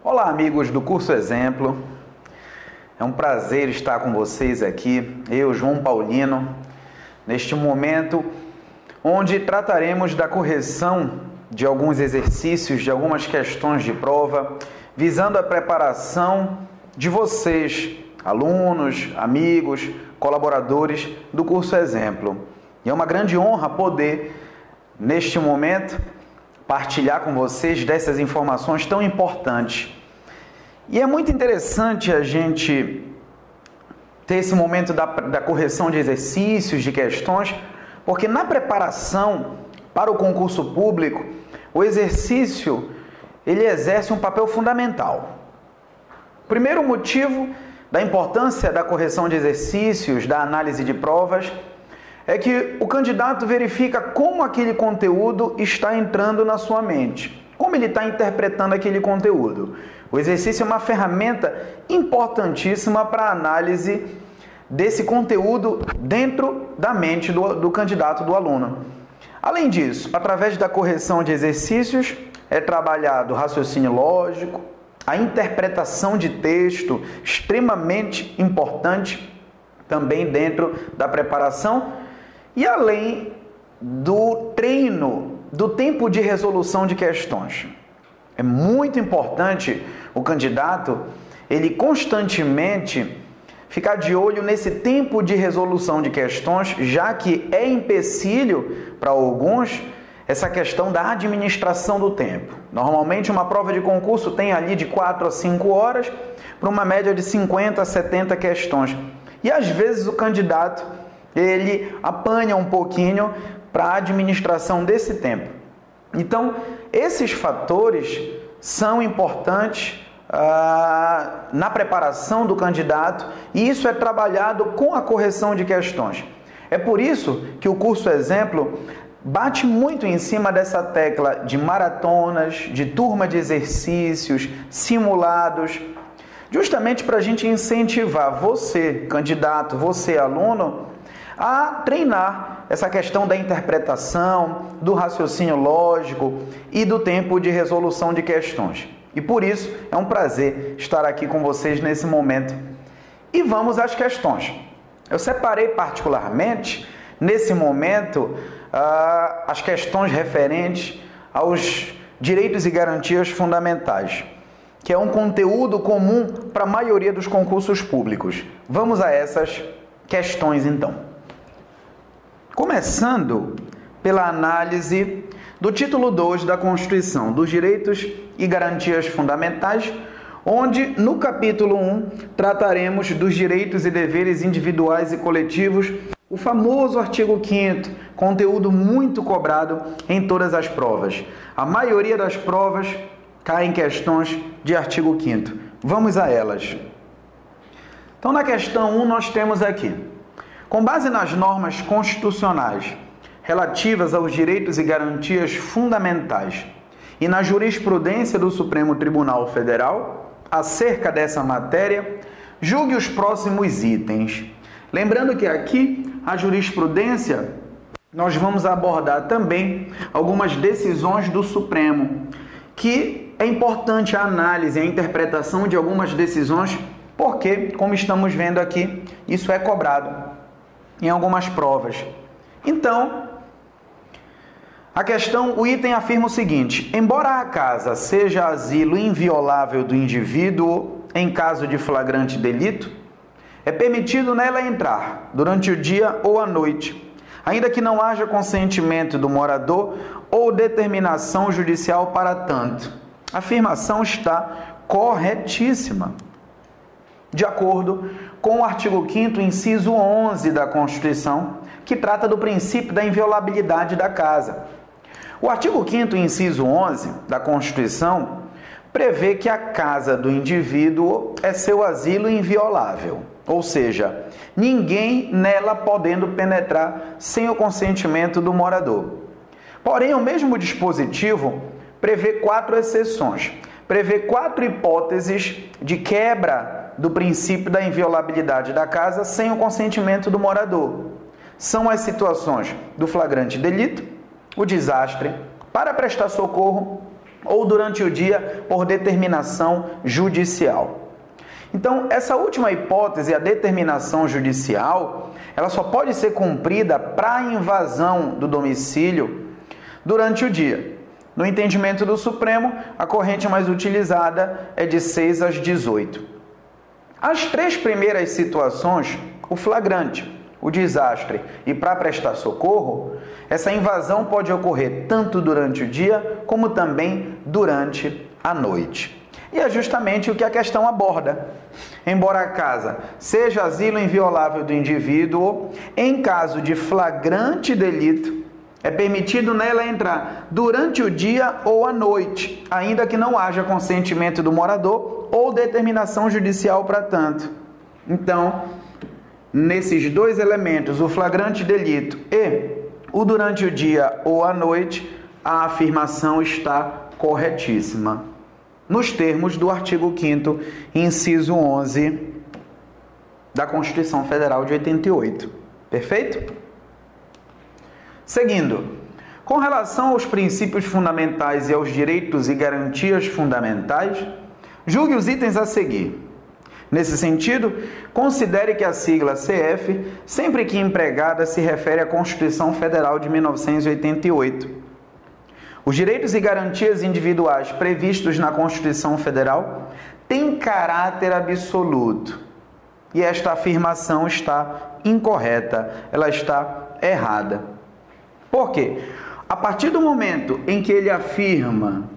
Olá, amigos do Curso Exemplo. É um prazer estar com vocês aqui, eu, João Paulino, neste momento onde trataremos da correção de alguns exercícios, de algumas questões de prova, visando a preparação de vocês, alunos, amigos, colaboradores do Curso Exemplo. E é uma grande honra poder, neste momento, partilhar com vocês dessas informações tão importantes. E é muito interessante a gente ter esse momento da correção de exercícios, de questões, porque na preparação para o concurso público, o exercício ele exerce um papel fundamental. O primeiro motivo da importância da correção de exercícios, da análise de provas, é que o candidato verifica como aquele conteúdo está entrando na sua mente, como ele está interpretando aquele conteúdo. O exercício é uma ferramenta importantíssima para a análise desse conteúdo dentro da mente do candidato, do aluno. Além disso, através da correção de exercícios, é trabalhado o raciocínio lógico, a interpretação de texto, extremamente importante também dentro da preparação, e além do treino, do tempo de resolução de questões. É muito importante o candidato, ele constantemente ficar de olho nesse tempo de resolução de questões, já que é empecilho para alguns essa questão da administração do tempo. Normalmente uma prova de concurso tem ali de 4 a 5 horas para uma média de 50 a 70 questões. E às vezes o candidato ele apanha um pouquinho para a administração desse tempo. Então, esses fatores são importantes na preparação do candidato e isso é trabalhado com a correção de questões. É por isso que o Curso Exemplo bate muito em cima dessa tecla de maratonas, de turma de exercícios, simulados, justamente para a gente incentivar você, candidato, você, aluno, a treinar essa questão da interpretação, do raciocínio lógico e do tempo de resolução de questões. E por isso é um prazer estar aqui com vocês nesse momento. E vamos às questões. Eu separei particularmente, nesse momento, as questões referentes aos direitos e garantias fundamentais, que é um conteúdo comum para a maioria dos concursos públicos. Vamos a essas questões então. Começando pela análise do título 2 da Constituição, dos direitos e garantias fundamentais, onde no capítulo 1 trataremos dos direitos e deveres individuais e coletivos, o famoso artigo 5º, conteúdo muito cobrado em todas as provas. A maioria das provas cai em questões de artigo 5º. Vamos a elas. Então, na questão 1, nós temos aqui: com base nas normas constitucionais relativas aos direitos e garantias fundamentais e na jurisprudência do Supremo Tribunal Federal acerca dessa matéria, julgue os próximos itens. Lembrando que aqui, a jurisprudência, nós vamos abordar também algumas decisões do Supremo, que é importante a análise, a interpretação de algumas decisões, porque, como estamos vendo aqui, isso é cobrado em algumas provas. Então, o item afirma o seguinte: embora a casa seja asilo inviolável do indivíduo em caso de flagrante delito, é permitido nela entrar durante o dia ou a noite, ainda que não haja consentimento do morador ou determinação judicial para tanto. A afirmação está corretíssima, de acordo com o artigo 5º, inciso 11 da Constituição, que trata do princípio da inviolabilidade da casa. O artigo 5º, inciso 11 da Constituição, prevê que a casa do indivíduo é seu asilo inviolável, ou seja, ninguém nela podendo penetrar sem o consentimento do morador. Porém, o mesmo dispositivo prevê 4 exceções, prevê 4 hipóteses de quebra do princípio da inviolabilidade da casa sem o consentimento do morador. São as situações do flagrante delito, o desastre, para prestar socorro ou durante o dia por determinação judicial. Então, essa última hipótese, a determinação judicial, ela só pode ser cumprida para a invasão do domicílio durante o dia. No entendimento do Supremo, a corrente mais utilizada é de 6 às 18. As 3 primeiras situações, o flagrante, o desastre e para prestar socorro, essa invasão pode ocorrer tanto durante o dia como também durante a noite. E é justamente o que a questão aborda. Embora a casa seja asilo inviolável do indivíduo, em caso de flagrante delito, é permitido nela entrar durante o dia ou à noite, ainda que não haja consentimento do morador ou determinação judicial para tanto. Então, nesses 2 elementos, o flagrante delito e o durante o dia ou à noite, a afirmação está corretíssima, nos termos do artigo 5º, inciso 11 da Constituição Federal de 88. Perfeito? Seguindo, com relação aos princípios fundamentais e aos direitos e garantias fundamentais, julgue os itens a seguir. Nesse sentido, considere que a sigla CF, sempre que empregada, se refere à Constituição Federal de 1988. Os direitos e garantias individuais previstos na Constituição Federal têm caráter absoluto. E esta afirmação está incorreta, ela está errada. Por quê? A partir do momento em que ele afirma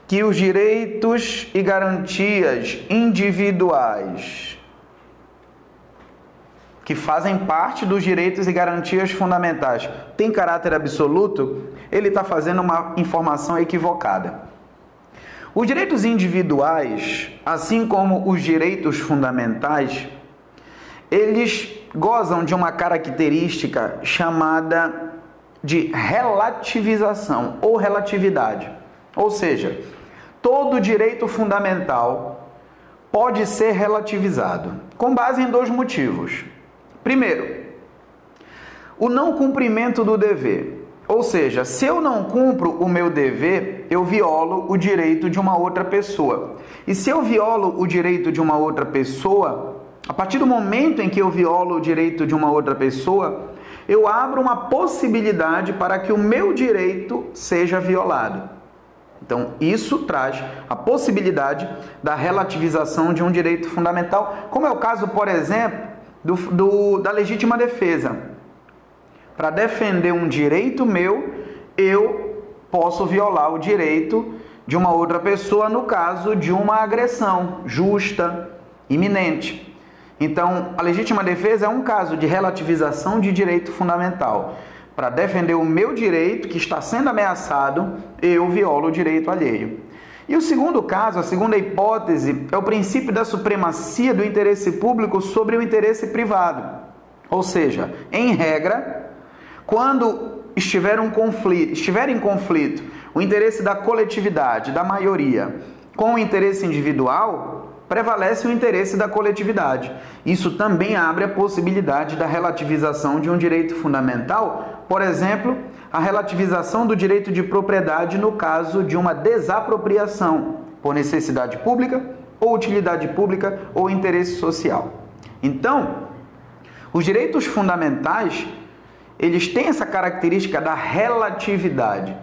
que os direitos e garantias individuais que fazem parte dos direitos e garantias fundamentais têm caráter absoluto, ele está fazendo uma informação equivocada. Os direitos individuais, assim como os direitos fundamentais, eles gozam de uma característica chamada de relativização ou relatividade. Ou seja, todo direito fundamental pode ser relativizado, com base em 2 motivos. Primeiro, o não cumprimento do dever. Ou seja, se eu não cumpro o meu dever, eu violo o direito de uma outra pessoa. E se eu violo o direito de uma outra pessoa, a partir do momento em que eu violo o direito de uma outra pessoa, eu abro uma possibilidade para que o meu direito seja violado. Então, isso traz a possibilidade da relativização de um direito fundamental, como é o caso, por exemplo, da legítima defesa. Para defender um direito meu, eu posso violar o direito de uma outra pessoa no caso de uma agressão justa, iminente. Então, a legítima defesa é um caso de relativização de direito fundamental. Para defender o meu direito que está sendo ameaçado, eu violo o direito alheio. E o segundo caso, a segunda hipótese, é o princípio da supremacia do interesse público sobre o interesse privado. Ou seja, em regra, quando estiver em conflito o interesse da coletividade, da maioria, com o interesse individual, prevalece o interesse da coletividade. Isso também abre a possibilidade da relativização de um direito fundamental, por exemplo, a relativização do direito de propriedade no caso de uma desapropriação por necessidade pública, ou utilidade pública, ou interesse social. Então, os direitos fundamentais, eles têm essa característica da relatividade.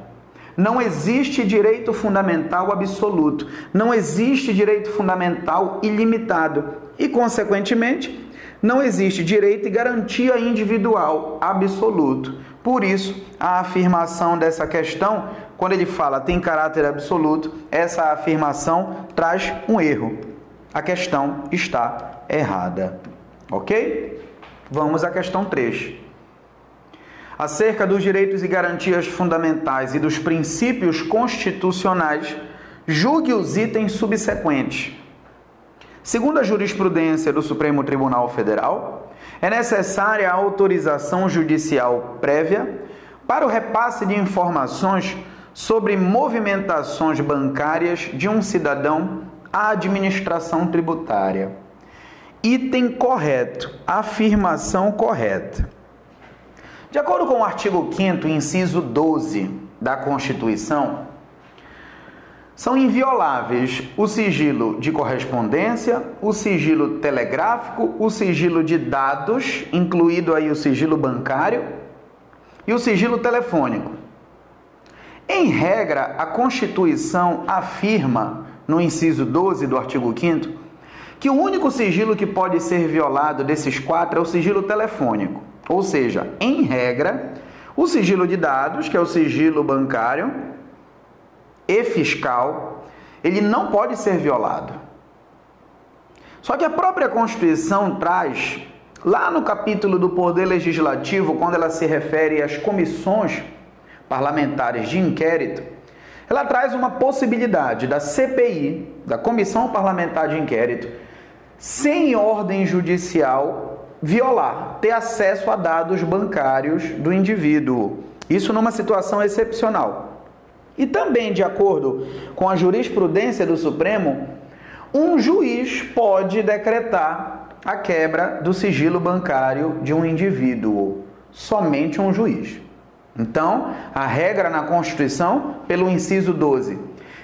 Não existe direito fundamental absoluto, não existe direito fundamental ilimitado e, consequentemente, não existe direito e garantia individual absoluto. Por isso, a afirmação dessa questão, quando ele fala tem caráter absoluto, essa afirmação traz um erro. A questão está errada. Ok? Vamos à questão 3. Acerca dos direitos e garantias fundamentais e dos princípios constitucionais, julgue os itens subsequentes. Segundo a jurisprudência do Supremo Tribunal Federal, é necessária a autorização judicial prévia para o repasse de informações sobre movimentações bancárias de um cidadão à administração tributária. Item correto, afirmação correta. De acordo com o artigo 5º, inciso 12 da Constituição, são invioláveis o sigilo de correspondência, o sigilo telegráfico, o sigilo de dados, incluído aí o sigilo bancário, e o sigilo telefônico. Em regra, a Constituição afirma, no inciso 12 do artigo 5º, que o único sigilo que pode ser violado desses quatro é o sigilo telefônico. Ou seja, em regra, o sigilo de dados, que é o sigilo bancário e fiscal, ele não pode ser violado. Só que a própria Constituição traz, lá no capítulo do Poder Legislativo, quando ela se refere às comissões parlamentares de inquérito, ela traz uma possibilidade da CPI, da Comissão Parlamentar de Inquérito, sem ordem judicial, violar, ter acesso a dados bancários do indivíduo. Isso numa situação excepcional. E também, de acordo com a jurisprudência do Supremo, um juiz pode decretar a quebra do sigilo bancário de um indivíduo. Somente um juiz. Então, a regra na Constituição, pelo inciso 12,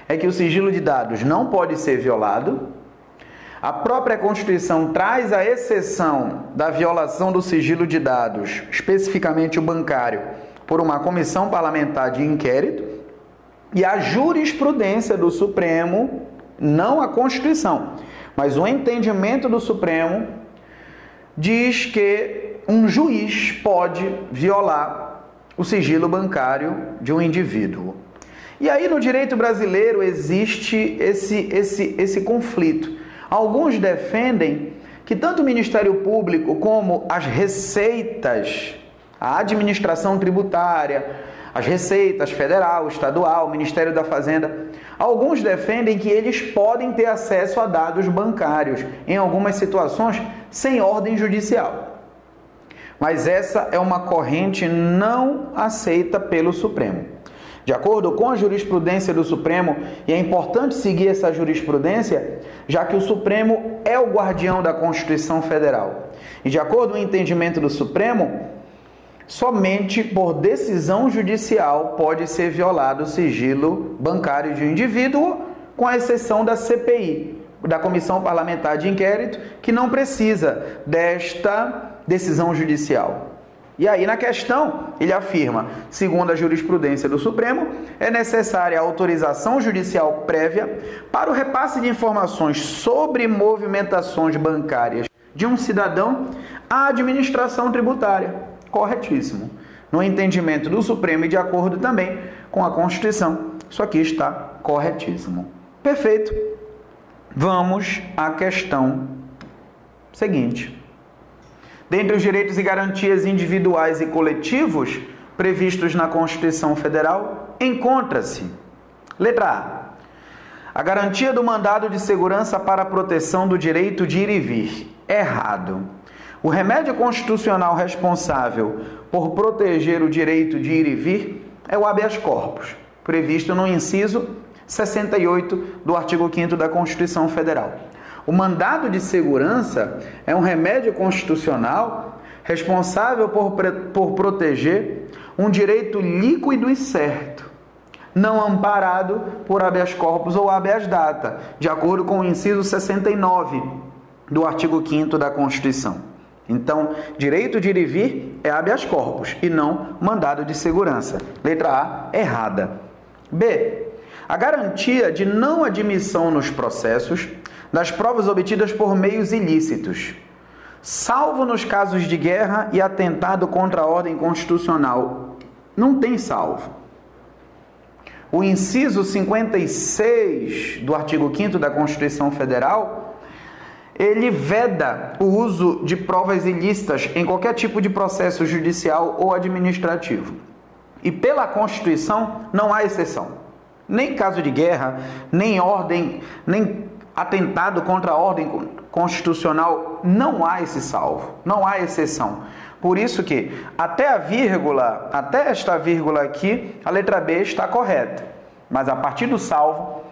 é que o sigilo de dados não pode ser violado. A própria Constituição traz a exceção da violação do sigilo de dados, especificamente o bancário, por uma comissão parlamentar de inquérito. E a jurisprudência do Supremo, não a Constituição, mas o entendimento do Supremo, diz que um juiz pode violar o sigilo bancário de um indivíduo. E aí no direito brasileiro existe esse conflito. Alguns defendem que tanto o Ministério Público como as receitas, a administração tributária, as receitas federal, estadual, Ministério da Fazenda, alguns defendem que eles podem ter acesso a dados bancários em algumas situações sem ordem judicial. Mas essa é uma corrente não aceita pelo Supremo. De acordo com a jurisprudência do Supremo, e é importante seguir essa jurisprudência, já que o Supremo é o guardião da Constituição Federal. E de acordo com o entendimento do Supremo, somente por decisão judicial pode ser violado o sigilo bancário de um indivíduo, com a exceção da CPI, da Comissão Parlamentar de Inquérito, que não precisa desta decisão judicial. E aí na questão, ele afirma, segundo a jurisprudência do Supremo, é necessária a autorização judicial prévia para o repasse de informações sobre movimentações bancárias de um cidadão à administração tributária. Corretíssimo. No entendimento do Supremo e de acordo também com a Constituição, isso aqui está corretíssimo. Perfeito. Vamos à questão seguinte. Dentre os direitos e garantias individuais e coletivos previstos na Constituição Federal, encontra-se, letra A garantia do mandado de segurança para a proteção do direito de ir e vir. Errado. O remédio constitucional responsável por proteger o direito de ir e vir é o habeas corpus, previsto no inciso 68 do artigo 5º da Constituição Federal. O mandado de segurança é um remédio constitucional responsável por proteger um direito líquido e certo, não amparado por habeas corpus ou habeas data, de acordo com o inciso 69 do artigo 5º da Constituição. Então, direito de ir e vir é habeas corpus e não mandado de segurança. Letra A, errada. B. A garantia de não admissão nos processos das provas obtidas por meios ilícitos, salvo nos casos de guerra e atentado contra a ordem constitucional. Não tem salvo. O inciso 56 do artigo 5º da Constituição Federal, ele veda o uso de provas ilícitas em qualquer tipo de processo judicial ou administrativo. E pela Constituição não há exceção. Nem caso de guerra, nem atentado contra a ordem constitucional, não há esse salvo, não há exceção. Por isso que até esta vírgula aqui, a letra B está correta. Mas a partir do salvo,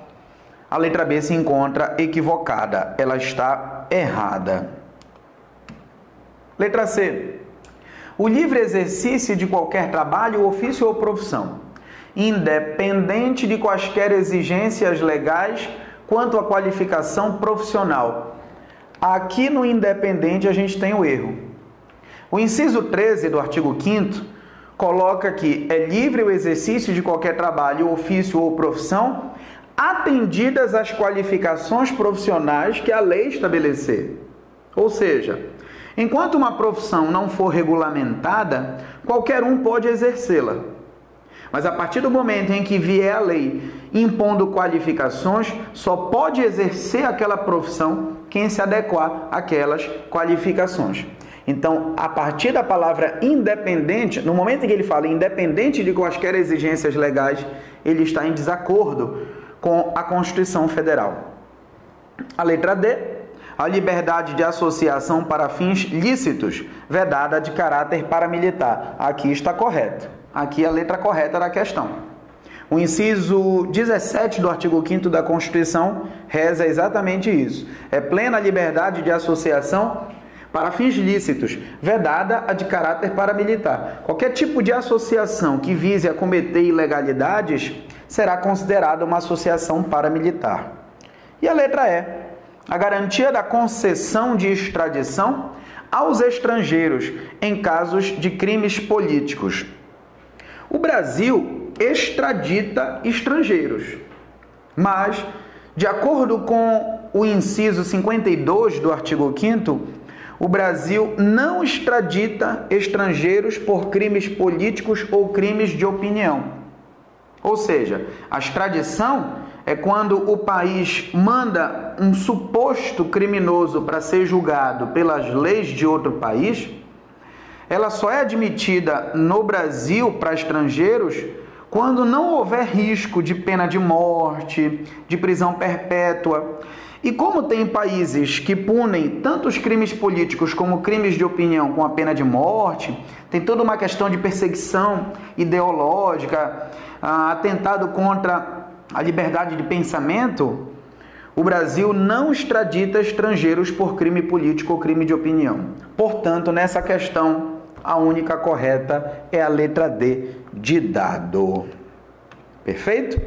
a letra B se encontra equivocada, ela está errada. Letra C. O livre exercício de qualquer trabalho, ofício ou profissão, independente de quaisquer exigências legais quanto à qualificação profissional. Aqui no independente a gente tem o erro. O inciso 13 do artigo 5º coloca que é livre o exercício de qualquer trabalho, ofício ou profissão, atendidas as qualificações profissionais que a lei estabelecer. Ou seja, enquanto uma profissão não for regulamentada, qualquer um pode exercê-la. Mas a partir do momento em que vier a lei impondo qualificações, só pode exercer aquela profissão quem se adequar àquelas qualificações. Então, a partir da palavra independente, no momento em que ele fala independente de quaisquer exigências legais, ele está em desacordo com a Constituição Federal. A letra D, a liberdade de associação para fins lícitos, vedada de caráter paramilitar. Aqui está correto. Aqui a letra correta da questão. O inciso 17 do artigo 5º da Constituição reza exatamente isso. É plena liberdade de associação para fins lícitos, vedada a de caráter paramilitar. Qualquer tipo de associação que vise a cometer ilegalidades será considerada uma associação paramilitar. E a letra E, a garantia da concessão de extradição aos estrangeiros em casos de crimes políticos. O Brasil extradita estrangeiros, mas, de acordo com o inciso 52 do artigo 5º, o Brasil não extradita estrangeiros por crimes políticos ou crimes de opinião. Ou seja, a extradição é quando o país manda um suposto criminoso para ser julgado pelas leis de outro país. Ela só é admitida no Brasil para estrangeiros quando não houver risco de pena de morte, de prisão perpétua. E como tem países que punem tanto os crimes políticos como crimes de opinião com a pena de morte, tem toda uma questão de perseguição ideológica, atentado contra a liberdade de pensamento, o Brasil não extradita estrangeiros por crime político ou crime de opinião. Portanto, nessa questão, a única correta é a letra D de dado. Perfeito?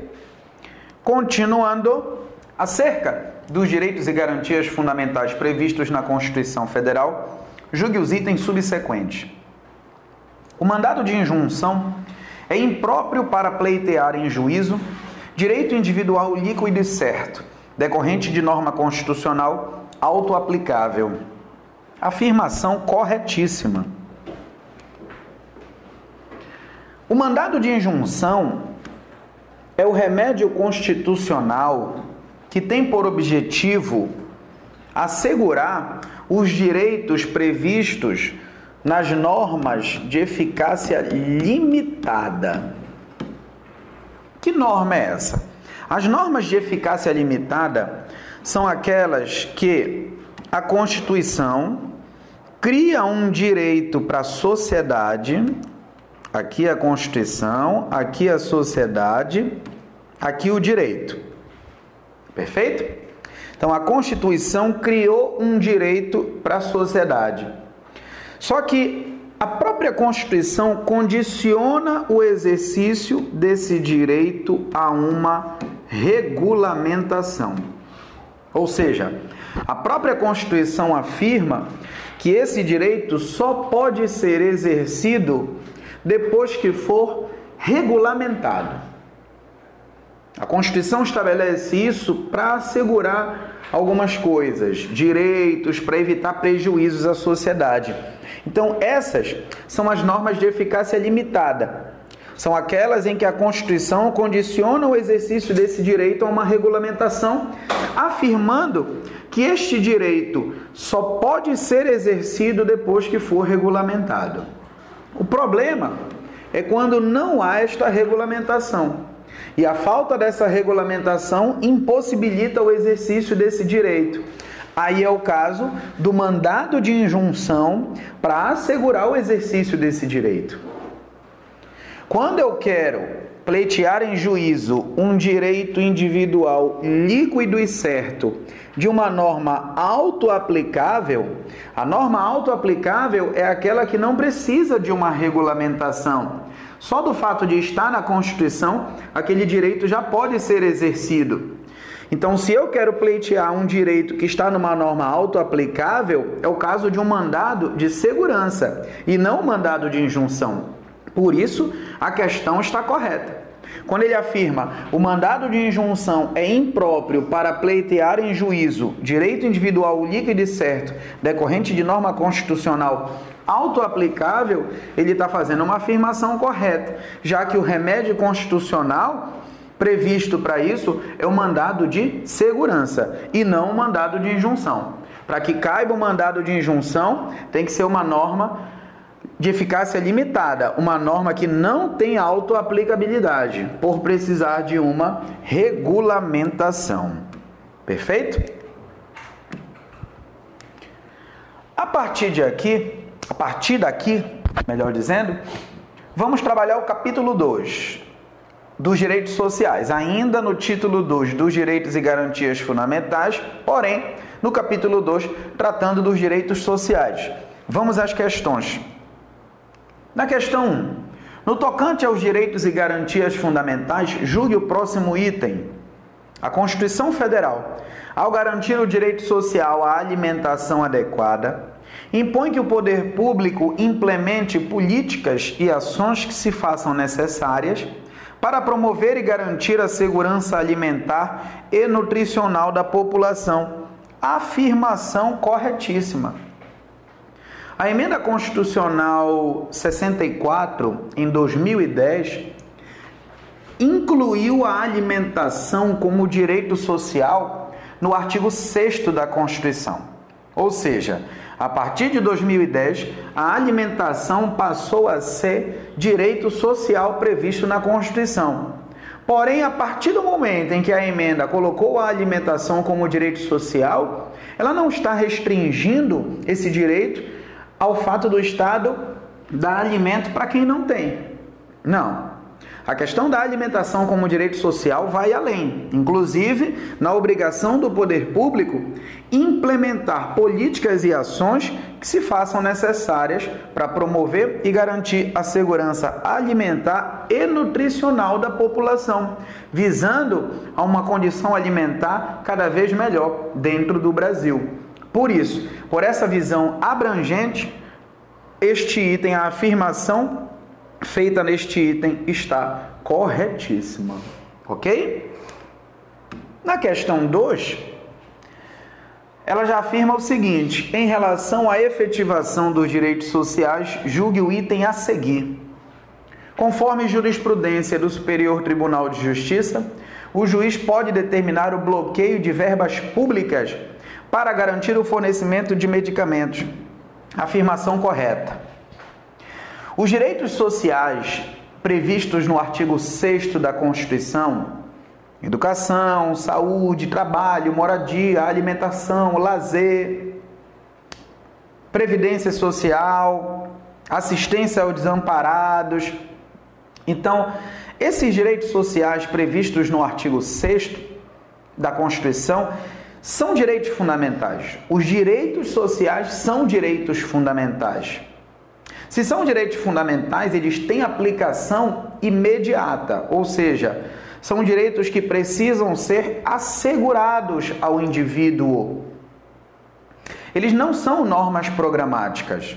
Continuando, acerca dos direitos e garantias fundamentais previstos na Constituição Federal, julgue os itens subsequentes. O mandado de injunção é impróprio para pleitear em juízo direito individual líquido e certo, decorrente de norma constitucional autoaplicável. Afirmação corretíssima. O mandado de injunção é o remédio constitucional que tem por objetivo assegurar os direitos previstos nas normas de eficácia limitada. Que norma é essa? As normas de eficácia limitada são aquelas que a Constituição cria um direito para a sociedade, aqui a Constituição, aqui a sociedade, aqui o direito. Perfeito? Então, a Constituição criou um direito para a sociedade. Só que a própria Constituição condiciona o exercício desse direito a uma regulamentação. Ou seja, a própria Constituição afirma que esse direito só pode ser exercido depois que for regulamentado. A Constituição estabelece isso para assegurar algumas coisas, direitos, para evitar prejuízos à sociedade. Então, essas são as normas de eficácia limitada. São aquelas em que a Constituição condiciona o exercício desse direito a uma regulamentação, afirmando que este direito só pode ser exercido depois que for regulamentado. O problema é quando não há esta regulamentação. E a falta dessa regulamentação impossibilita o exercício desse direito. Aí é o caso do mandado de injunção para assegurar o exercício desse direito. Quando eu quero pleitear em juízo um direito individual líquido e certo de uma norma autoaplicável, a norma autoaplicável é aquela que não precisa de uma regulamentação. Só do fato de estar na Constituição, aquele direito já pode ser exercido. Então, se eu quero pleitear um direito que está numa norma autoaplicável, é o caso de um mandado de segurança e não um mandado de injunção. Por isso, a questão está correta. Quando ele afirma o mandado de injunção é impróprio para pleitear em juízo direito individual líquido e certo decorrente de norma constitucional autoaplicável, ele está fazendo uma afirmação correta, já que o remédio constitucional previsto para isso é o mandado de segurança e não o mandado de injunção. Para que caiba o mandado de injunção, tem que ser uma norma de eficácia limitada, uma norma que não tem autoaplicabilidade, por precisar de uma regulamentação. Perfeito? A partir daqui, melhor dizendo, vamos trabalhar o capítulo 2 dos direitos sociais, ainda no título 2 dos direitos e garantias fundamentais, porém, no capítulo 2, tratando dos direitos sociais. Vamos às questões. Na questão 1, no tocante aos direitos e garantias fundamentais, julgue o próximo item. A Constituição Federal, ao garantir o direito social à alimentação adequada, impõe que o poder público implemente políticas e ações que se façam necessárias para promover e garantir a segurança alimentar e nutricional da população. Afirmação corretíssima. A Emenda Constitucional 64, em 2010, incluiu a alimentação como direito social no artigo 6º da Constituição. Ou seja, a partir de 2010, a alimentação passou a ser direito social previsto na Constituição. Porém, a partir do momento em que a emenda colocou a alimentação como direito social, ela não está restringindo esse direito ao fato do Estado dar alimento para quem não tem. Não. A questão da alimentação como direito social vai além, inclusive na obrigação do poder público implementar políticas e ações que se façam necessárias para promover e garantir a segurança alimentar e nutricional da população, visando a uma condição alimentar cada vez melhor dentro do Brasil. Por isso, por essa visão abrangente, este item, a afirmação feita neste item está corretíssima, ok? Na questão 2, ela já afirma o seguinte: em relação à efetivação dos direitos sociais, julgue o item a seguir. Conforme jurisprudência do Superior Tribunal de Justiça, o juiz pode determinar o bloqueio de verbas públicas para garantir o fornecimento de medicamentos. Afirmação correta. Os direitos sociais previstos no artigo 6º da Constituição, educação, saúde, trabalho, moradia, alimentação, lazer, previdência social, assistência aos desamparados. Então, esses direitos sociais previstos no artigo 6º da Constituição são direitos fundamentais. Os direitos sociais são direitos fundamentais. Se são direitos fundamentais, eles têm aplicação imediata, ou seja, são direitos que precisam ser assegurados ao indivíduo. Eles não são normas programáticas,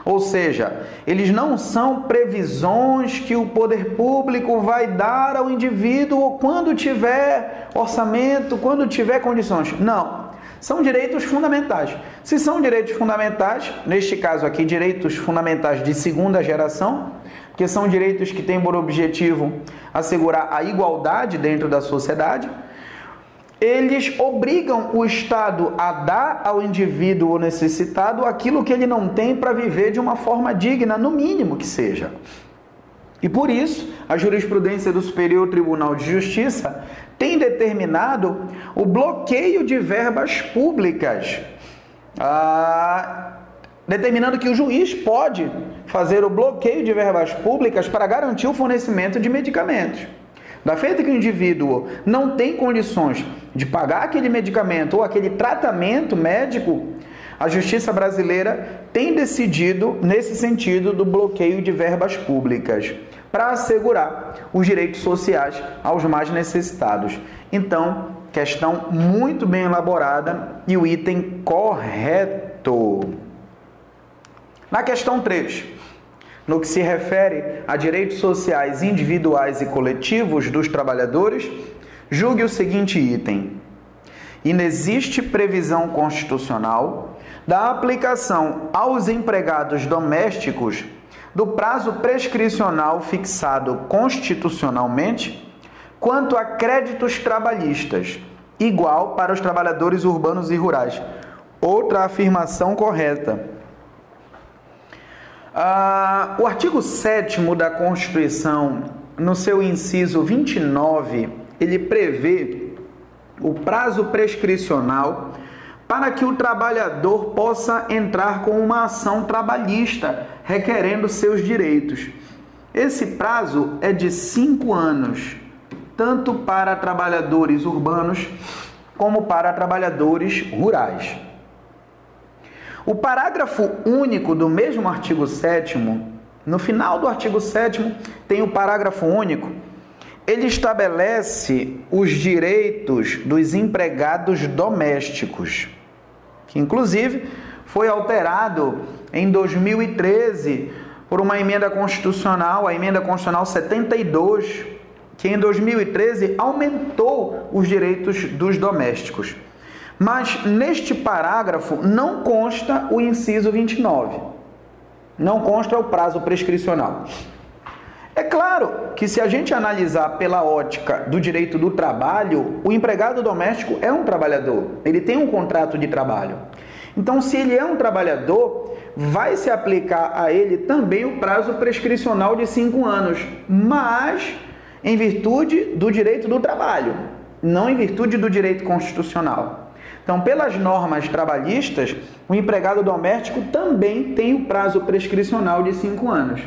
ou seja, eles não são previsões que o poder público vai dar ao indivíduo quando tiver orçamento, quando tiver condições. Não. São direitos fundamentais. Se são direitos fundamentais, neste caso aqui, direitos fundamentais de segunda geração, que são direitos que têm por objetivo assegurar a igualdade dentro da sociedade, eles obrigam o Estado a dar ao indivíduo necessitado aquilo que ele não tem para viver de uma forma digna, no mínimo que seja. E por isso, a jurisprudência do Superior Tribunal de Justiça tem determinado o bloqueio de verbas públicas, determinando que o juiz pode fazer o bloqueio de verbas públicas para garantir o fornecimento de medicamentos. Da feita que o indivíduo não tem condições de pagar aquele medicamento ou aquele tratamento médico, a Justiça brasileira tem decidido nesse sentido do bloqueio de verbas públicas. para assegurar os direitos sociais aos mais necessitados. Então, questão muito bem elaborada e o item correto. Na questão 3, no que se refere a direitos sociais individuais e coletivos dos trabalhadores, julgue o seguinte item: inexiste previsão constitucional da aplicação aos empregados domésticos do prazo prescricional fixado constitucionalmente quanto a créditos trabalhistas, igual para os trabalhadores urbanos e rurais. Outra afirmação correta. O artigo 7º da Constituição, no seu inciso 29, ele prevê o prazo prescricional para que o trabalhador possa entrar com uma ação trabalhista requerendo seus direitos. Esse prazo é de 5 anos, tanto para trabalhadores urbanos como para trabalhadores rurais. O parágrafo único do mesmo artigo 7º, no final do artigo 7º, tem o parágrafo único. Ele estabelece os direitos dos empregados domésticos, que inclusive foi alterado em 2013 por uma emenda constitucional, a emenda constitucional 72, que em 2013 aumentou os direitos dos domésticos. Mas neste parágrafo não consta o inciso 29, não consta o prazo prescricional. É claro que se a gente analisar pela ótica do direito do trabalho, o empregado doméstico é um trabalhador, ele tem um contrato de trabalho. Então, se ele é um trabalhador, vai se aplicar a ele também o prazo prescricional de 5 anos, mas em virtude do direito do trabalho, não em virtude do direito constitucional. Então, pelas normas trabalhistas, o empregado doméstico também tem o prazo prescricional de 5 anos.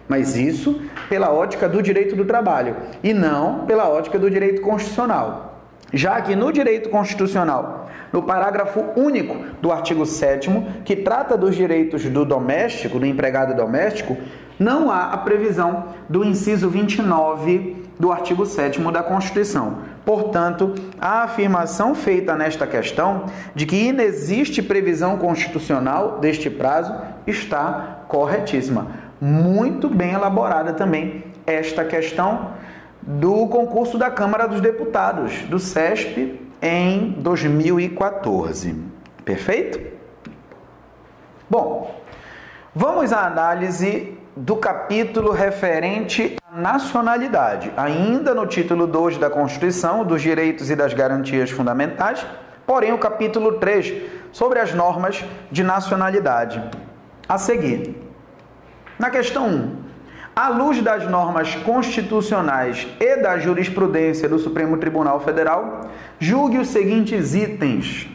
Mas isso pela ótica do direito do trabalho e não pela ótica do direito constitucional. Já que no direito constitucional, no parágrafo único do artigo 7º, que trata dos direitos do doméstico, do empregado doméstico, não há a previsão do inciso 29 do artigo 7º da Constituição. Portanto, a afirmação feita nesta questão de que inexiste previsão constitucional deste prazo está corretíssima. Muito bem elaborada também esta questão do concurso da Câmara dos Deputados, do CESP, em 2014. Perfeito? Bom, vamos à análise do capítulo referente à nacionalidade, ainda no título 2 da Constituição, dos direitos e das garantias fundamentais, porém o capítulo 3, sobre as normas de nacionalidade. A seguir, na questão 1, à luz das normas constitucionais e da jurisprudência do Supremo Tribunal Federal, julgue os seguintes itens.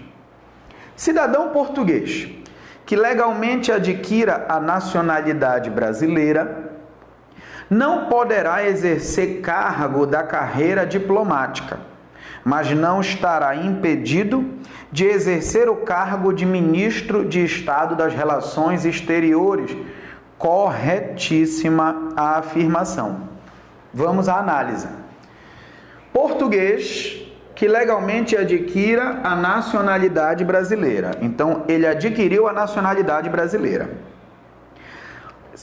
Cidadão português que legalmente adquira a nacionalidade brasileira não poderá exercer cargo da carreira diplomática, mas não estará impedido de exercer o cargo de ministro de Estado das Relações Exteriores. Corretíssima a afirmação. Vamos à análise. Português que legalmente adquira a nacionalidade brasileira. Então, ele adquiriu a nacionalidade brasileira.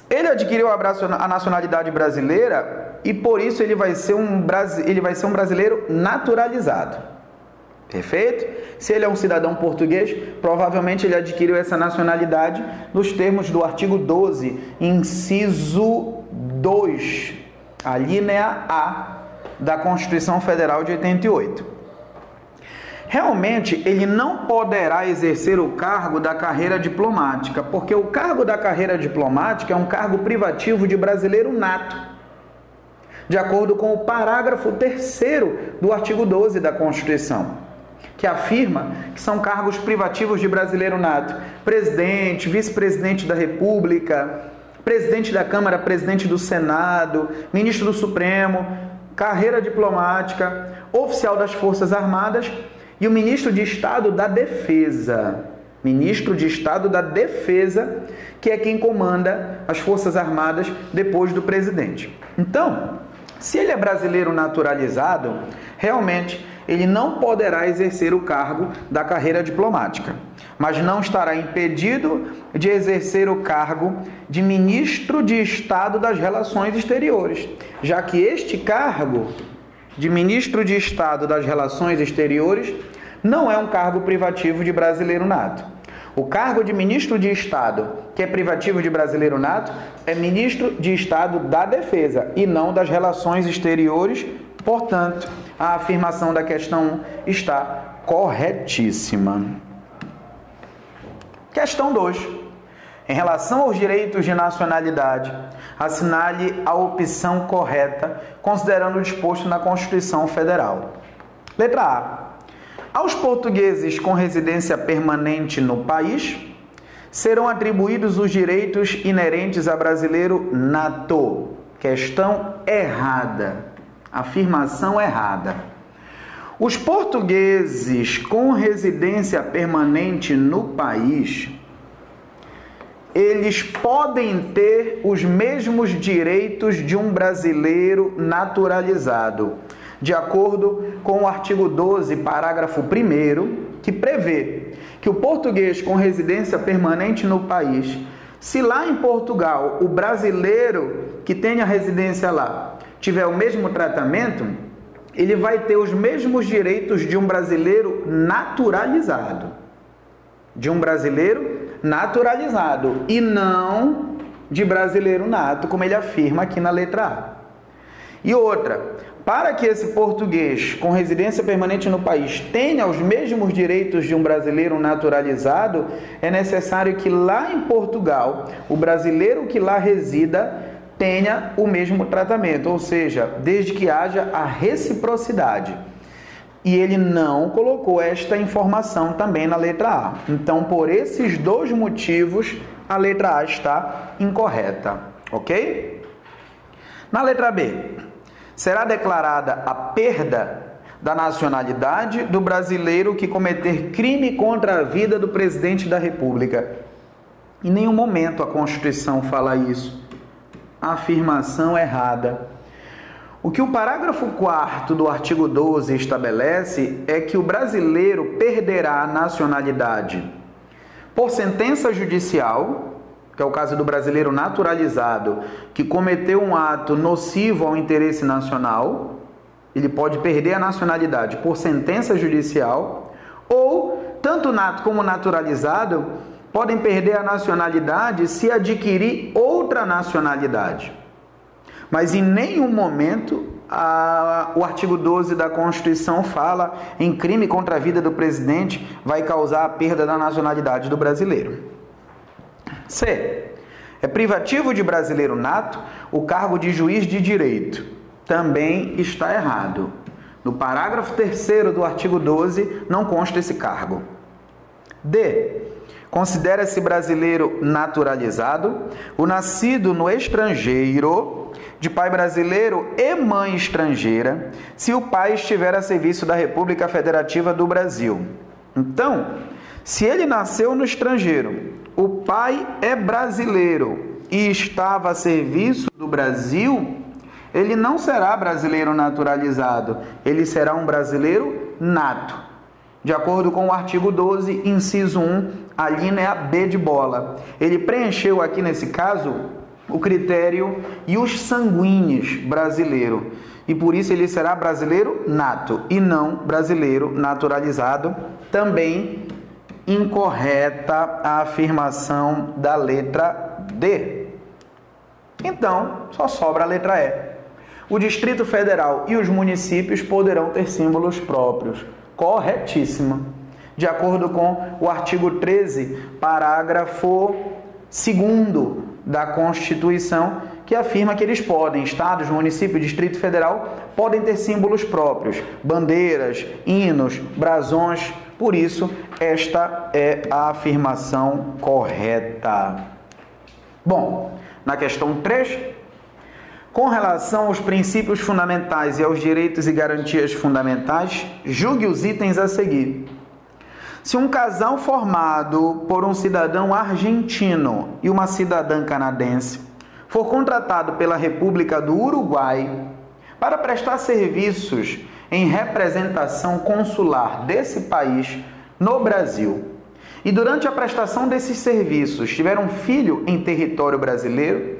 Ele adquiriu a nacionalidade brasileira e, por isso, ele vai ser um brasileiro naturalizado. Perfeito? Se ele é um cidadão português, provavelmente ele adquiriu essa nacionalidade nos termos do artigo 12, inciso 2, a linha A da Constituição Federal de 88. Realmente, ele não poderá exercer o cargo da carreira diplomática, porque o cargo da carreira diplomática é um cargo privativo de brasileiro nato, de acordo com o parágrafo 3º do artigo 12 da Constituição, que afirma que são cargos privativos de brasileiro nato: presidente, vice-presidente da República, presidente da Câmara, presidente do Senado, ministro do Supremo, carreira diplomática, oficial das Forças Armadas e o ministro de Estado da Defesa. Ministro de Estado da Defesa, que é quem comanda as Forças Armadas depois do presidente. Então, se ele é brasileiro naturalizado, realmente ele não poderá exercer o cargo da carreira diplomática, mas não estará impedido de exercer o cargo de Ministro de Estado das Relações Exteriores, já que este cargo de Ministro de Estado das Relações Exteriores não é um cargo privativo de brasileiro nato. O cargo de Ministro de Estado, que é privativo de brasileiro nato, é Ministro de Estado da Defesa e não das Relações Exteriores. Portanto, a afirmação da questão 1 está corretíssima. Questão 2. Em relação aos direitos de nacionalidade, assinale a opção correta, considerando o disposto na Constituição Federal. Letra A. Aos portugueses com residência permanente no país, serão atribuídos os direitos inerentes a brasileiro nato. Questão errada. Afirmação errada. Os portugueses com residência permanente no país, eles podem ter os mesmos direitos de um brasileiro naturalizado, de acordo com o artigo 12, parágrafo 1º, que prevê que o português com residência permanente no país, se lá em Portugal o brasileiro que tenha residência lá tiver o mesmo tratamento, ele vai ter os mesmos direitos de um brasileiro naturalizado. De um brasileiro naturalizado e não de brasileiro nato, como ele afirma aqui na letra A. E outra, para que esse português com residência permanente no país tenha os mesmos direitos de um brasileiro naturalizado, é necessário que lá em Portugal, o brasileiro que lá resida tenha o mesmo tratamento, ou seja, desde que haja a reciprocidade. E ele não colocou esta informação também na letra A. Então, por esses dois motivos, a letra A está incorreta, ok? Na letra B, será declarada a perda da nacionalidade do brasileiro que cometer crime contra a vida do presidente da República. Em nenhum momento a Constituição fala isso. Afirmação errada. O que o parágrafo 4º do artigo 12 estabelece é que o brasileiro perderá a nacionalidade por sentença judicial, que é o caso do brasileiro naturalizado, que cometeu um ato nocivo ao interesse nacional, ele pode perder a nacionalidade por sentença judicial, ou tanto nato como naturalizado podem perder a nacionalidade se adquirir outra nacionalidade. Mas em nenhum momento o artigo 12 da Constituição fala em crime contra a vida do presidente vai causar a perda da nacionalidade do brasileiro. C. É privativo de brasileiro nato o cargo de juiz de direito. Também está errado. No parágrafo 3º do artigo 12 não consta esse cargo. D. Considera-se brasileiro naturalizado o nascido no estrangeiro, de pai brasileiro e mãe estrangeira, se o pai estiver a serviço da República Federativa do Brasil. Então, se ele nasceu no estrangeiro, o pai é brasileiro e estava a serviço do Brasil, ele não será brasileiro naturalizado, ele será um brasileiro nato. De acordo com o artigo 12, inciso 1, a linha B de bola. Ele preencheu aqui, nesse caso, o critério ius sanguinis brasileiro. E por isso ele será brasileiro nato e não brasileiro naturalizado. Também incorreta a afirmação da letra D. Então, só sobra a letra E. O Distrito Federal e os municípios poderão ter símbolos próprios. Corretíssima. De acordo com o artigo 13, parágrafo 2º da Constituição, que afirma que eles podem, estados, municípios, Distrito Federal, podem ter símbolos próprios, bandeiras, hinos, brasões. Por isso, esta é a afirmação correta. Bom, na questão 3, com relação aos princípios fundamentais e aos direitos e garantias fundamentais, julgue os itens a seguir. Se um casal formado por um cidadão argentino e uma cidadã canadense for contratado pela República do Uruguai para prestar serviços em representação consular desse país no Brasil, e durante a prestação desses serviços tiver um filho em território brasileiro,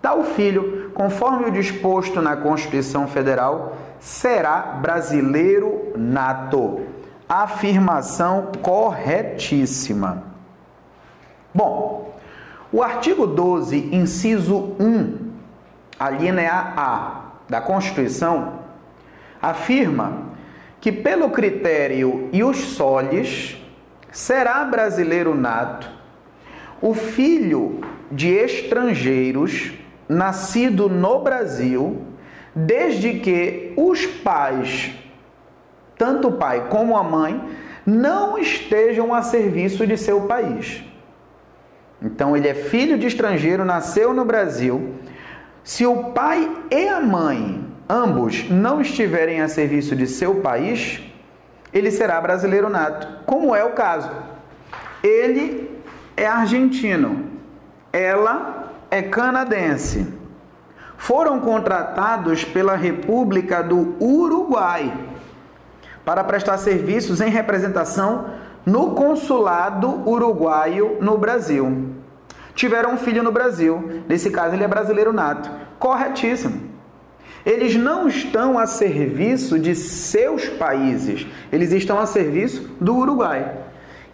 tal filho, conforme o disposto na Constituição Federal, será brasileiro nato. Afirmação corretíssima. Bom, o artigo 12, inciso 1, a linha A da Constituição, afirma que pelo critério ius solis será brasileiro nato o filho de estrangeiros nascido no Brasil, desde que os pais, tanto o pai como a mãe, não estejam a serviço de seu país. Então, ele é filho de estrangeiro, nasceu no Brasil. Se o pai e a mãe, ambos, não estiverem a serviço de seu país, ele será brasileiro nato, como é o caso. Ele é argentino, ela é canadense. Foram contratados pela República do Uruguai para prestar serviços em representação no consulado uruguaio no Brasil. Tiveram um filho no Brasil, nesse caso ele é brasileiro nato. Corretíssimo. Eles não estão a serviço de seus países, eles estão a serviço do Uruguai.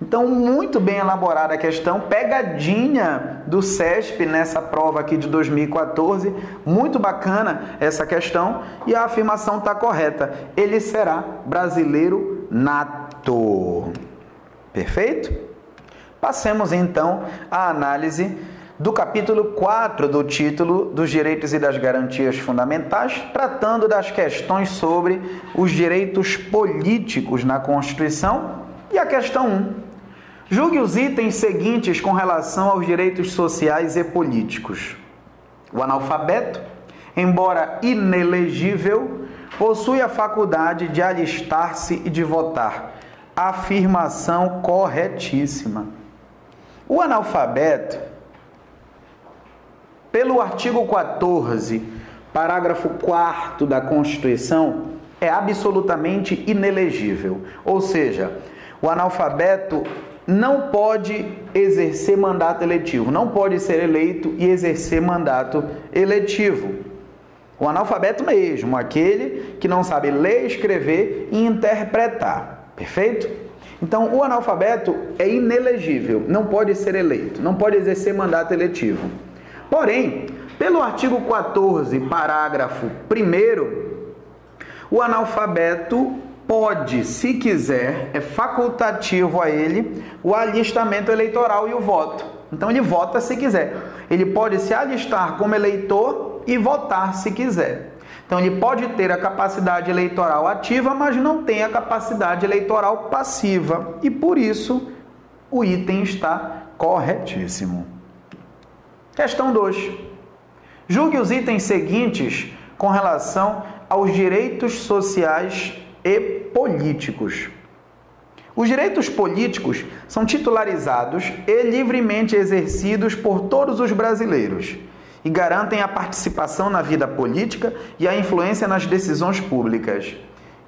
Então, muito bem elaborada a questão, pegadinha do CESP nessa prova aqui de 2014, muito bacana essa questão, e a afirmação está correta, ele será brasileiro nato. Perfeito? Passemos então à análise do capítulo 4 do título dos Direitos e das Garantias Fundamentais, tratando das questões sobre os direitos políticos na Constituição. E a questão 1. Julgue os itens seguintes com relação aos direitos sociais e políticos. O analfabeto, embora inelegível, possui a faculdade de alistar-se e de votar. Afirmação corretíssima. O analfabeto, pelo artigo 14, parágrafo 4º da Constituição, é absolutamente inelegível. Ou seja, o analfabeto não pode exercer mandato eletivo, não pode ser eleito e exercer mandato eletivo. O analfabeto mesmo, aquele que não sabe ler, escrever e interpretar. Perfeito? Então, o analfabeto é inelegível, não pode ser eleito, não pode exercer mandato eletivo. Porém, pelo artigo 14, parágrafo 1º, o analfabeto pode, se quiser, é facultativo a ele o alistamento eleitoral e o voto. Então, ele vota se quiser. Ele pode se alistar como eleitor e votar se quiser. Então, ele pode ter a capacidade eleitoral ativa, mas não tem a capacidade eleitoral passiva. E, por isso, o item está corretíssimo. Questão 2. Julgue os itens seguintes com relação aos direitos sociais e políticos. Os direitos políticos são titularizados e livremente exercidos por todos os brasileiros e garantem a participação na vida política e a influência nas decisões públicas.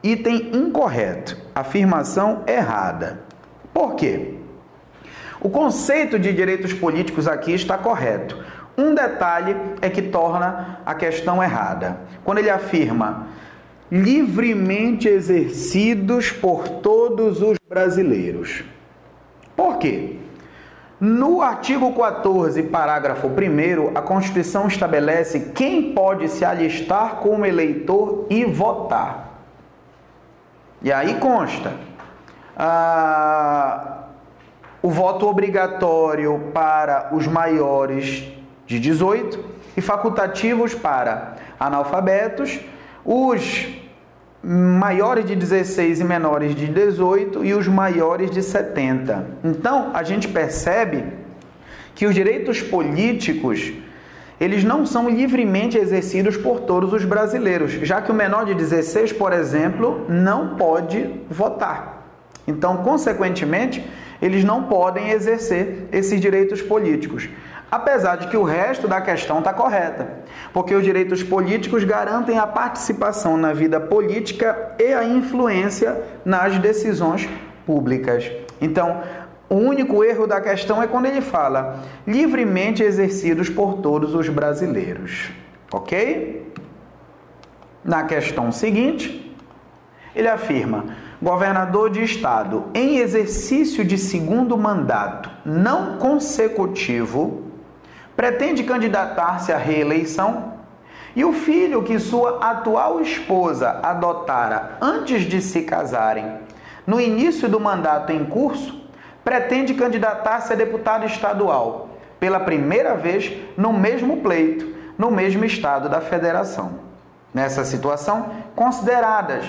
Item incorreto. Afirmação errada. Por quê? O conceito de direitos políticos aqui está correto. Um detalhe é que torna a questão errada. Quando ele afirma livremente exercidos por todos os brasileiros. Por quê? No artigo 14, parágrafo 1º, a Constituição estabelece quem pode se alistar como eleitor e votar. E aí consta o voto obrigatório para os maiores de 18 e facultativos para analfabetos, os maiores de 16 e menores de 18 e os maiores de 70. Então, a gente percebe que os direitos políticos, eles não são livremente exercidos por todos os brasileiros, já que o menor de 16, por exemplo, não pode votar. Então, consequentemente, eles não podem exercer esses direitos políticos. Apesar de que o resto da questão está correta, porque os direitos políticos garantem a participação na vida política e a influência nas decisões públicas. Então, o único erro da questão é quando ele fala livremente exercidos por todos os brasileiros. Ok? Na questão seguinte, ele afirma: governador de estado em exercício de segundo mandato não consecutivo pretende candidatar-se à reeleição e o filho que sua atual esposa adotara antes de se casarem, no início do mandato em curso, pretende candidatar-se a deputado estadual pela primeira vez no mesmo pleito, no mesmo estado da federação. Nessa situação, consideradas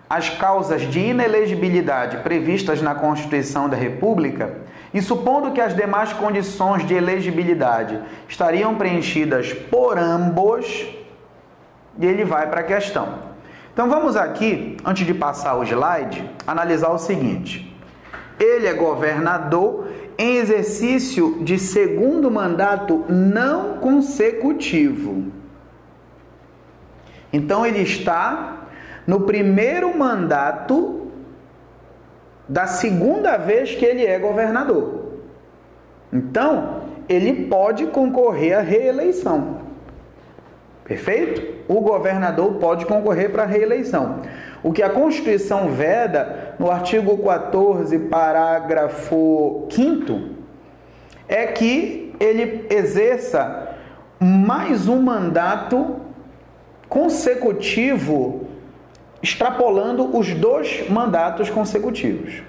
as causas de inelegibilidade previstas na Constituição da República, e supondo que as demais condições de elegibilidade estariam preenchidas por ambos, ele vai para a questão. Então vamos aqui, antes de passar o slide, analisar o seguinte: ele é governador em exercício de segundo mandato não consecutivo. Então ele está no primeiro mandato da segunda vez que ele é governador. Então, ele pode concorrer à reeleição. Perfeito? O governador pode concorrer para a reeleição. O que a Constituição veda, no artigo 14, parágrafo 5º, é que ele exerça mais um mandato consecutivo, extrapolando os 2 mandatos consecutivos.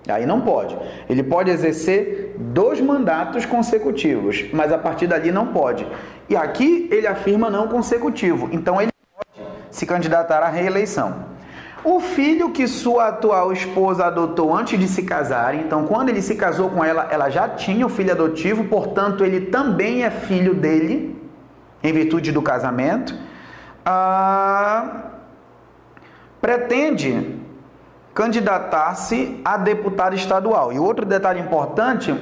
Aí não pode. Ele pode exercer 2 mandatos consecutivos, mas a partir dali não pode. E aqui ele afirma não consecutivo. Então ele pode se candidatar à reeleição. O filho que sua atual esposa adotou antes de se casarem, então quando ele se casou com ela, ela já tinha o filho adotivo, portanto ele também é filho dele, em virtude do casamento. Pretende candidatar-se a deputado estadual. E outro detalhe importante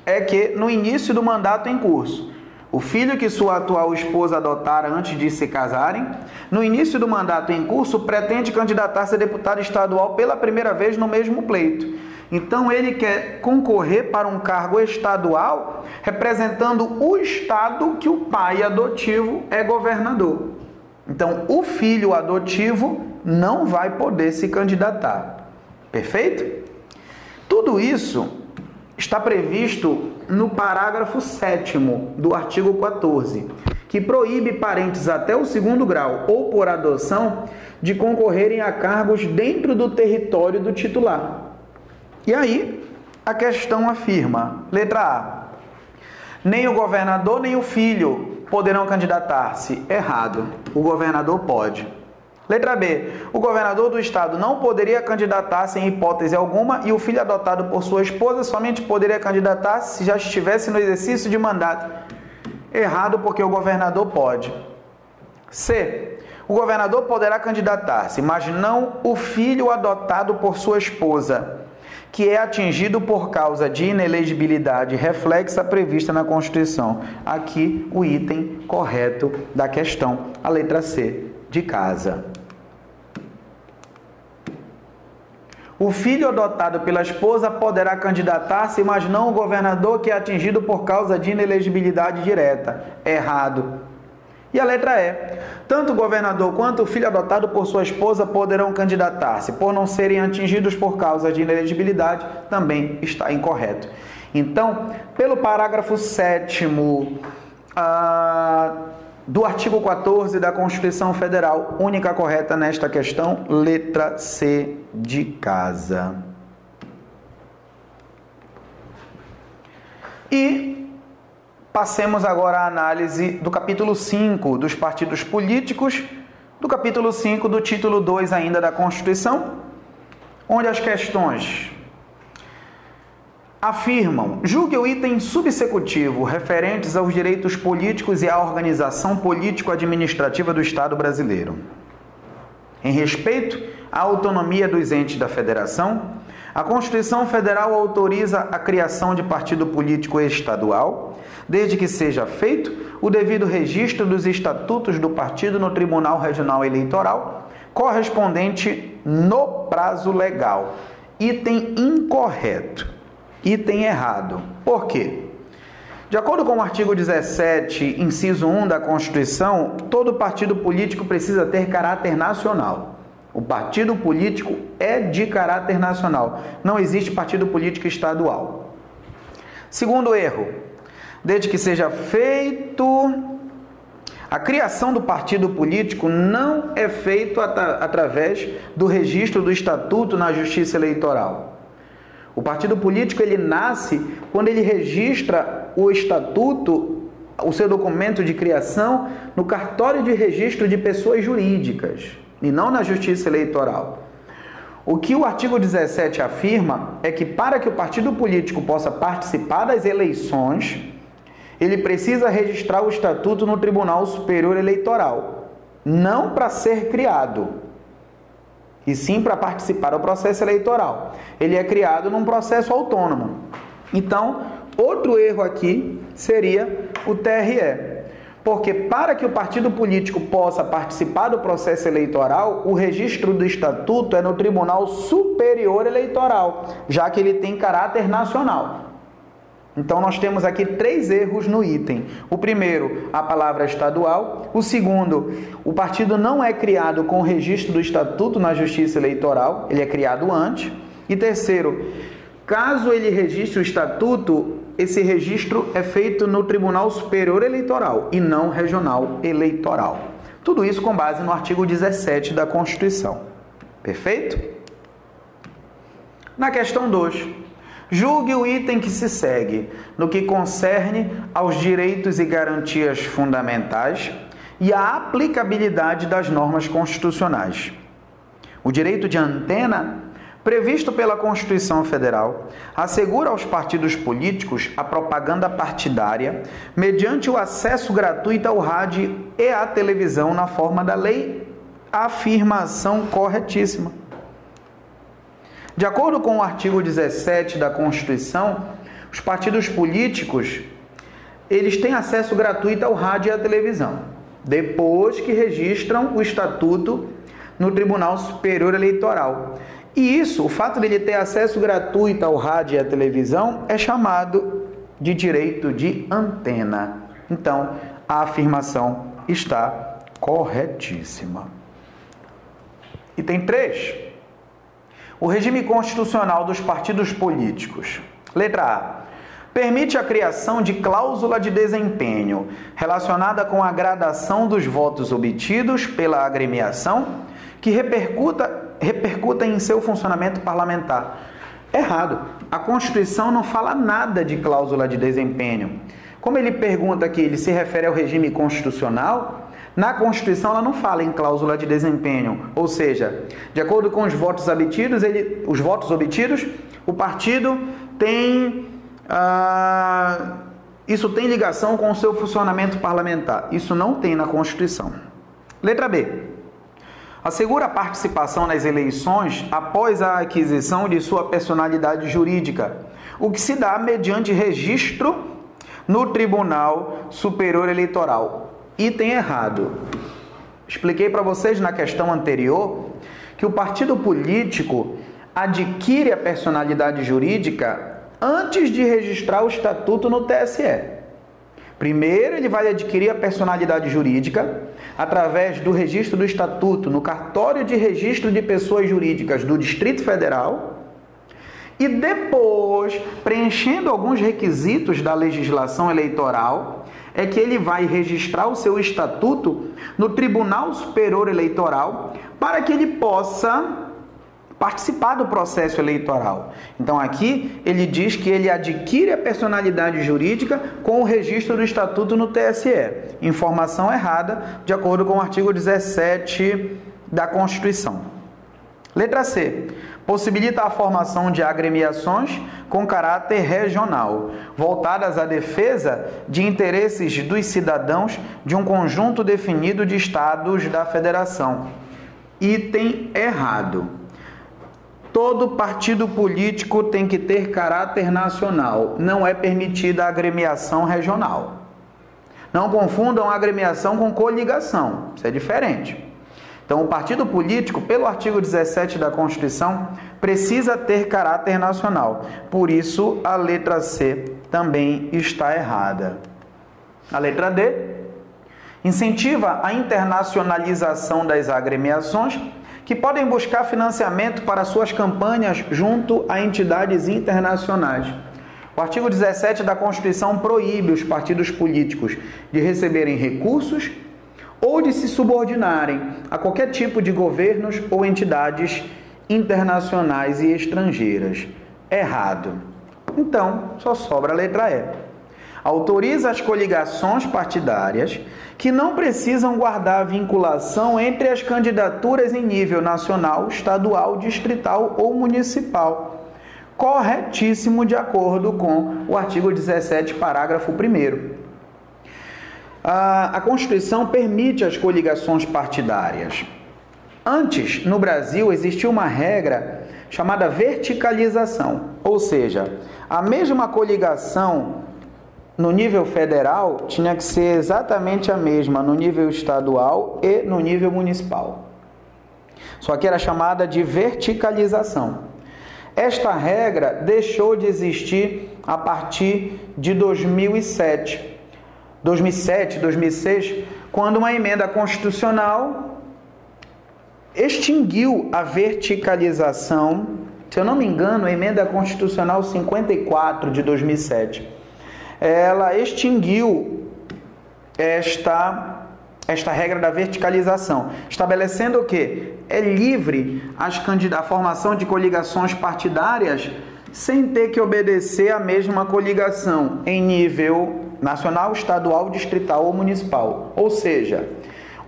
é que no início do mandato em curso, o filho que sua atual esposa adotara antes de se casarem, no início do mandato em curso, pretende candidatar-se a deputado estadual pela primeira vez no mesmo pleito. Então ele quer concorrer para um cargo estadual representando o estado que o pai adotivo é governador. Então o filho adotivo não vai poder se candidatar. Perfeito? Tudo isso está previsto no parágrafo 7º do artigo 14, que proíbe parentes até o 2º grau ou por adoção de concorrerem a cargos dentro do território do titular. E aí, a questão afirma, letra A, nem o governador nem o filho poderão candidatar-se. Errado. O governador pode. Letra B. O governador do estado não poderia candidatar-se em hipótese alguma e o filho adotado por sua esposa somente poderia candidatar-se se já estivesse no exercício de mandato. Errado, porque o governador pode. C. O governador poderá candidatar-se, mas não o filho adotado por sua esposa, que é atingido por causa de inelegibilidade reflexa prevista na Constituição. Aqui o item correto da questão, a letra C, de casa. O filho adotado pela esposa poderá candidatar-se, mas não o governador que é atingido por causa de inelegibilidade direta. Errado. E a letra E. Tanto o governador quanto o filho adotado por sua esposa poderão candidatar-se, por não serem atingidos por causa de inelegibilidade, também está incorreto. Então, pelo parágrafo 7º do artigo 14 da Constituição Federal, única correta nesta questão, letra C de casa. E passemos agora à análise do capítulo 5 dos partidos políticos, do capítulo 5 do título 2 ainda da Constituição, onde as questões afirmam: julgue o item subsecutivo referentes aos direitos políticos e à organização político-administrativa do Estado brasileiro. Em respeito à autonomia dos entes da Federação, A Constituição Federal autoriza a criação de partido político estadual, desde que seja feito o devido registro dos estatutos do partido no Tribunal Regional Eleitoral, correspondente no prazo legal. Item incorreto. Item errado. Por quê? De acordo com o artigo 17, inciso 1 da Constituição, todo partido político precisa ter caráter nacional. O partido político é de caráter nacional. Não existe partido político estadual. Segundo erro, desde que seja feito... A criação do partido político não é feito através do registro do estatuto na Justiça Eleitoral. O partido político ele nasce quando ele registra o estatuto, o seu documento de criação, no cartório de registro de pessoas jurídicas e não na Justiça Eleitoral. O que o artigo 17 afirma é que para que o partido político possa participar das eleições, ele precisa registrar o estatuto no Tribunal Superior Eleitoral, não para ser criado, e sim para participar do processo eleitoral. Ele é criado num processo autônomo. Então, outro erro aqui seria o TRE. Porque para que o partido político possa participar do processo eleitoral, o registro do estatuto é no Tribunal Superior Eleitoral, já que ele tem caráter nacional. Então, nós temos aqui 3 erros no item. O primeiro, a palavra estadual. O segundo, o partido não é criado com o registro do estatuto na Justiça Eleitoral, ele é criado antes. E terceiro, caso ele registre o estatuto, esse registro é feito no Tribunal Superior Eleitoral e não Regional Eleitoral. Tudo isso com base no artigo 17 da Constituição. Perfeito? Na questão 2. Julgue o item que se segue no que concerne aos direitos e garantias fundamentais e à aplicabilidade das normas constitucionais. O direito de antena, previsto pela Constituição Federal, assegura aos partidos políticos a propaganda partidária mediante o acesso gratuito ao rádio e à televisão na forma da lei. Afirmação corretíssima. De acordo com o artigo 17 da Constituição, os partidos políticos, eles têm acesso gratuito ao rádio e à televisão, depois que registram o estatuto no Tribunal Superior Eleitoral. E isso, o fato de ele ter acesso gratuito ao rádio e à televisão, é chamado de direito de antena. Então, a afirmação está corretíssima. Item 3. O regime constitucional dos partidos políticos. Letra A. Permite a criação de cláusula de desempenho relacionada com a gradação dos votos obtidos pela agremiação que repercuta em seu funcionamento parlamentar. Errado. A Constituição não fala nada de cláusula de desempenho. Como ele pergunta aqui, ele se refere ao regime constitucional. Na Constituição ela não fala em cláusula de desempenho, ou seja, de acordo com os votos obtidos, o partido tem isso tem ligação com o seu funcionamento parlamentar. Isso não tem na Constituição. Letra B. Assegura a participação nas eleições após a aquisição de sua personalidade jurídica, o que se dá mediante registro no Tribunal Superior Eleitoral. Item errado. Expliquei para vocês na questão anterior que o partido político adquire a personalidade jurídica antes de registrar o estatuto no TSE. Primeiro, ele vai adquirir a personalidade jurídica através do registro do estatuto no cartório de registro de pessoas jurídicas do Distrito Federal e depois, preenchendo alguns requisitos da legislação eleitoral, é que ele vai registrar o seu estatuto no Tribunal Superior Eleitoral para que ele possa participar do processo eleitoral. Então aqui ele diz que ele adquire a personalidade jurídica com o registro do estatuto no TSE. Informação errada, de acordo com o artigo 17 da Constituição. Letra C. Possibilita a formação de agremiações com caráter regional, voltadas à defesa de interesses dos cidadãos de um conjunto definido de estados da federação. Item errado. Todo partido político tem que ter caráter nacional. Não é permitida a agremiação regional. Não confundam agremiação com coligação. Isso é diferente. Então, o partido político, pelo artigo 17 da Constituição, precisa ter caráter nacional. Por isso, a letra C também está errada. A letra D incentiva a internacionalização das agremiações, que podem buscar financiamento para suas campanhas junto a entidades internacionais. O artigo 17 da Constituição proíbe os partidos políticos de receberem recursos ou de se subordinarem a qualquer tipo de governos ou entidades internacionais e estrangeiras. Errado. Então, só sobra a letra E. Autoriza as coligações partidárias que não precisam guardar vinculação entre as candidaturas em nível nacional, estadual, distrital ou municipal. Corretíssimo, de acordo com o artigo 17, parágrafo 1º. A Constituição permite as coligações partidárias. Antes, no Brasil, existia uma regra chamada verticalização, ou seja, a mesma coligação no nível federal tinha que ser exatamente a mesma no nível estadual e no nível municipal. Só que era chamada de verticalização. Esta regra deixou de existir a partir de 2007, 2006, quando uma emenda constitucional extinguiu a verticalização. Se eu não me engano, a emenda constitucional 54 de 2007. Ela extinguiu esta regra da verticalização, estabelecendo o quê? É livre a formação de coligações partidárias sem ter que obedecer à mesma coligação em nível nacional, estadual, distrital ou municipal. Ou seja,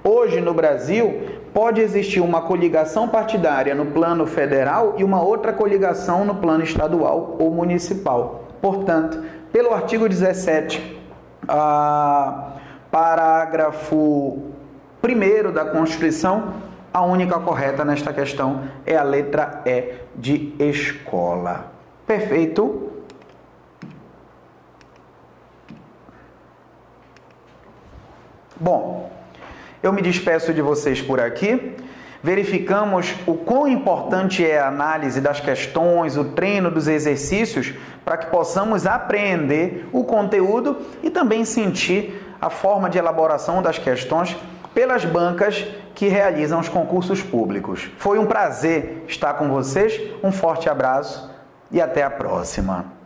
hoje no Brasil pode existir uma coligação partidária no plano federal e uma outra coligação no plano estadual ou municipal. Portanto, pelo artigo 17, parágrafo 1º da Constituição, a única correta nesta questão é a letra E de escola. Perfeito? Bom, eu me despeço de vocês por aqui. Verificamos o quão importante é a análise das questões, o treino dos exercícios, para que possamos apreender o conteúdo e também sentir a forma de elaboração das questões pelas bancas que realizam os concursos públicos. Foi um prazer estar com vocês, um forte abraço e até a próxima.